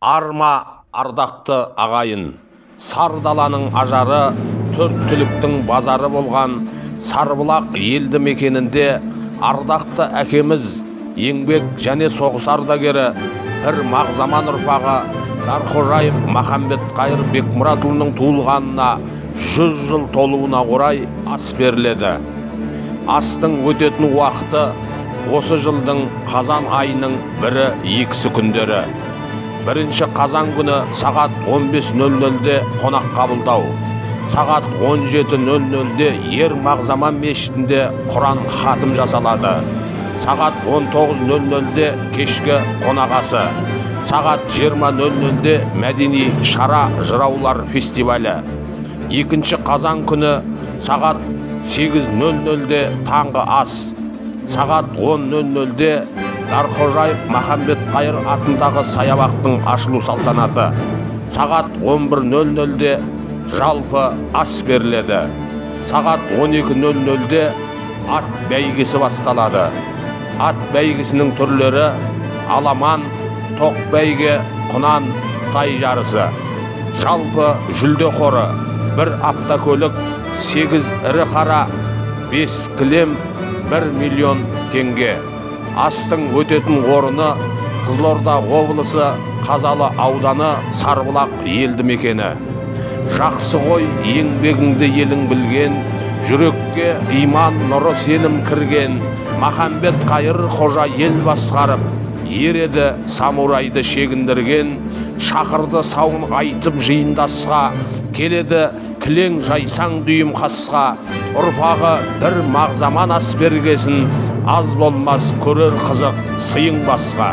Арма ардақты ағайын, Сардаланың ажары, төрт түліктің базары болған Сарбұлақ елді мекенінде ардақты әкеміз, еңбек және соғыс ардагері, бір мағзаман ұрпағы Дархожаев Махамбет Қайыр Бекмұратұлының туылғанына 100 жыл толуына орай ас беріледі. Астың өтетін уақыты осы жылдың қазан айының 1-2 күндері. 1 қазан күні сағат 15:00-де қонақ қабылдау, сағат 17:00-де Ер Мағзаман мешітінде Құран хатым жасалады, сағат 19:00-де кешкі қонақасы, сағат 20:00-де мәдени шара жыраулар фестивалі. 2 қазан күні сағат 8:00-де таңғы ас, сағат 10:00-де Дархожаев Махамбет Қайыр атындағы саябақтың ашылу салтанаты, сағат 11:00-де жалпы ас беріледі, сағат 12:00-де ат бәйгесі басталады. Ат бәйгесінің түрлері аламан, тоқ бәйге, құнан, тай жарысы. Жалпы жүлде қоры 1 автокөлік, 8 ірі қара, 5 кілем, 1 миллион теңге. Астың өтетін орны Қызылорда облысы Қазалы ауданы Сарбұлақ елді мекені. Жақсы ғой еңбегіңді елің білген, жүрекке иман нұры сенім кірген, Махамбет Қайыр қожа ел басқарып, ереді самурайды шегіндірген, шақырды сауын айтып жиындасқа, келеді кілең жайсаң дүйім қасқа, ұрпағы бір мағзаман ас бергесін, аз болмас көрер қызық сыйың басқа.